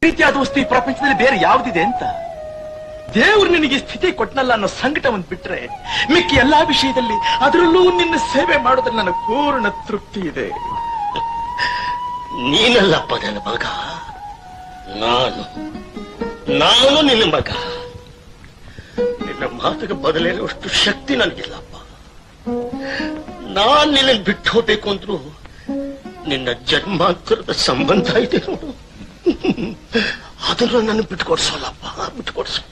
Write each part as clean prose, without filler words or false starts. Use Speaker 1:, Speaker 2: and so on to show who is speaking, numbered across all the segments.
Speaker 1: ಪ್ರೀತಿಯಾದ ವಸ್ತು ಈ ಪ್ರಪಂಚದಲ್ಲಿ ಬೇರೆ ಯಾವುದಿದೆ ಅಂತ. ದೇವ್ರು ನಿನಗೆ ಸ್ಥಿತಿ ಕೊಟ್ಟನಲ್ಲ ಅನ್ನೋ ಸಂಕಟ ಒಂದ್ ಬಿಟ್ರೆ ಮಿಕ್ಕಿ ಎಲ್ಲಾ ವಿಷಯದಲ್ಲಿ ಅದರಲ್ಲೂ ನಿನ್ನ ಸೇವೆ ಮಾಡೋದ್ರಲ್ಲಿ ನನಗೆ ಪೂರ್ಣ ತೃಪ್ತಿ ಇದೆ.
Speaker 2: ನೀನಲ್ಲಪ್ಪ ನನ್ನ ಮಗ, ನಾನು ನಿನ್ನ ಮಗ. ನಿನ್ನ ಮಾತಿಗೆ ಬದಲೇನುವಷ್ಟು ಶಕ್ತಿ ನನಗಿಲ್ಲಪ್ಪ. ನಾನ್ ನಿನ್ನ ಬಿಟ್ಟು ಹೋಗ್ಬೇಕು ಅಂದ್ರು ನಿನ್ನ ಜನ್ಮಾಂತರದ ಸಂಬಂಧ ಇದೆ ನೋಡು, ಅದನ್ನು ನಾನು ಬಿಟ್ಕೊಡ್ಸೋಲ್ಲಪ್ಪ, ಬಿಟ್ಕೊಡ್ಸೋ.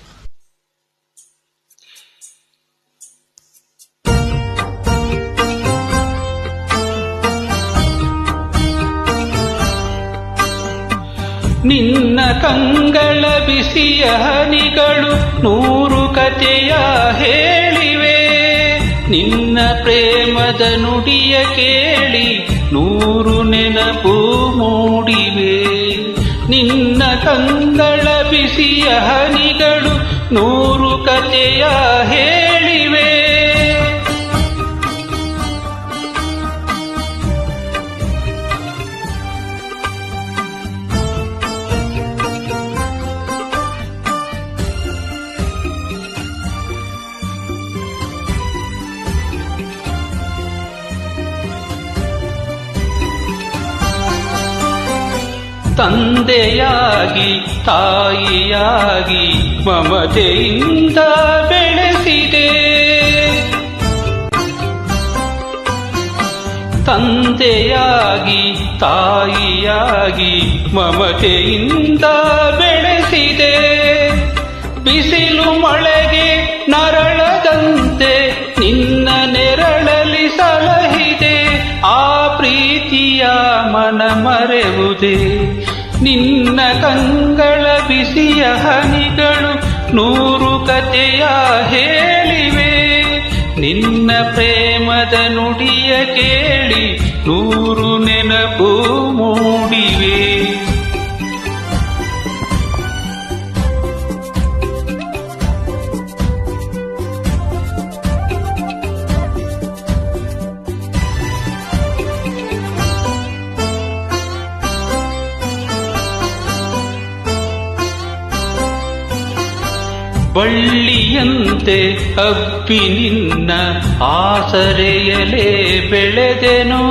Speaker 3: ನಿನ್ನ ಕಂಗಳ ಬಿಸಿಯ ಹನಿಗಳು 100 ಕಥೆಯ ಹೇಳಿವೆ. ನಿನ್ನ ಪ್ರೇಮದ ನುಡಿಯ ಕೇಳಿ 100 ನೆನಪು ಮೂಡಿವೆ. ನಿನ್ನ ಕಂಗಳ ಬಿಸಿಯ ಹನಿಗಳು 100 ಕಥೆಯ ಹೇಳಿವೆ. ತಂದೆಯಾಗಿ ತಾಯಿಯಾಗಿ ಮಮತೆಯಿಂದ ಬೆಳೆಸಿದೆ. ತಂದೆಯಾಗಿ ತಾಯಿಯಾಗಿ ಮಮತೆಯಿಂದ ಬೆಳೆಸಿದೆ. ಬಿಸಿಲು ಮಳೆಗೆ ನರಳದಂತೆ ನಿನ್ನ ನೆರಳಲಿ ಸಲಹಿದೆ. ಆ ಪ್ರೀತಿಯ ಮನ ಮರೆವುದೇ. ನಿನ್ನ ಕಂಗಳ ಬಿಸಿಯ ಹನಿಗಳು 100 ಕಥೆಯ ಹೇಳಿವೆ. ನಿನ್ನ ಪ್ರೇಮದ ನುಡಿಯ ಕೇಳಿ 100 ನೆನಪು ಮೂಡಿವೆ. ಬಳ್ಳಿಯಂತೆ ಹಬ್ಬಿ ನಿನ್ನ ಆಸರೆಯಲೇ ಬೆಳೆದೆನು.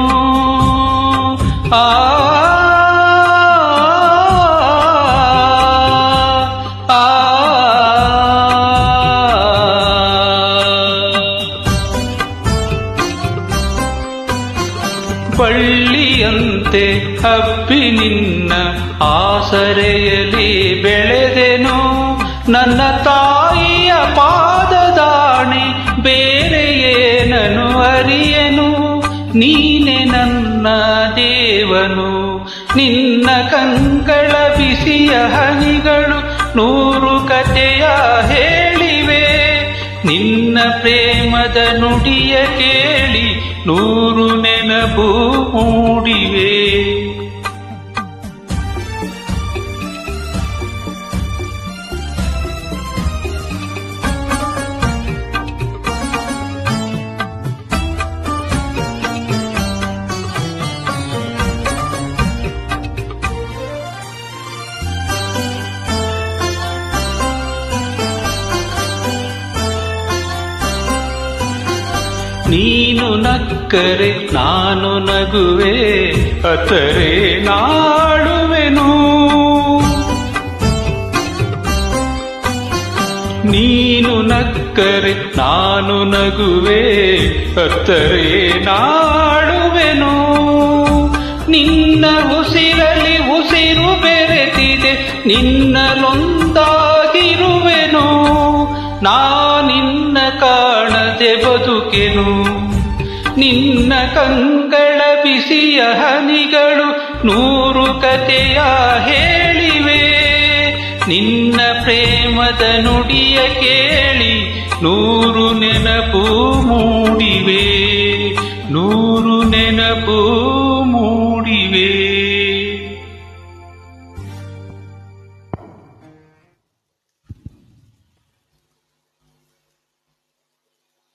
Speaker 3: ಬಳ್ಳಿಯಂತೆ ಹಬ್ಬಿ ನಿನ್ನ ಆಸರೆಯಲಿ ಬೆಳೆದೆನು. ನನ್ನ ತಾಯಿಯ ಪಾದದಾಣೆ ಬೇರೆ ಏನನು ಅರಿಯನು. ನೀನೆ ನನ್ನ ದೇವನು. ನಿನ್ನ ಕಂಗಳ ಬಿಸಿಯ ಹನಿಗಳು 100 ಕಥೆಯ ಹೇಳಿವೆ. ನಿನ್ನ ಪ್ರೇಮದ ನುಡಿಯ ಕೇಳಿ 100 ನೆನಪು ಮೂಡಿವೆ. ನೀನು ನಕ್ಕರೆ ನಾನು ನಗುವೆ, ಅತರೆ ನಾಡುವೆನು. ನೀನು ನಕ್ಕರೆ ನಾನು ನಗುವೆ, ಅತರೆ ನಾಡುವೆನು. ನಿನ್ನ ಉಸಿರಲಿ ಉಸಿರು ಬೆರೆತಿದೆ, ನಿನ್ನಲೊಂದಾಗಿರುವೆನು. ನಾನಿನ್ನ ಕಾಣದೆ ಬದುಕೆನು. ನಿನ್ನ ಕಂಗಳ ಬಿಸಿಯ ಹನಿಗಳು 100 ಕಥೆಯ ಹೇಳಿವೆ. ನಿನ್ನ ಪ್ರೇಮದ ನುಡಿಯ ಕೇಳಿ 100 ನೆನಪು ಮೂಡಿವೆ. 100 ನೆನಪು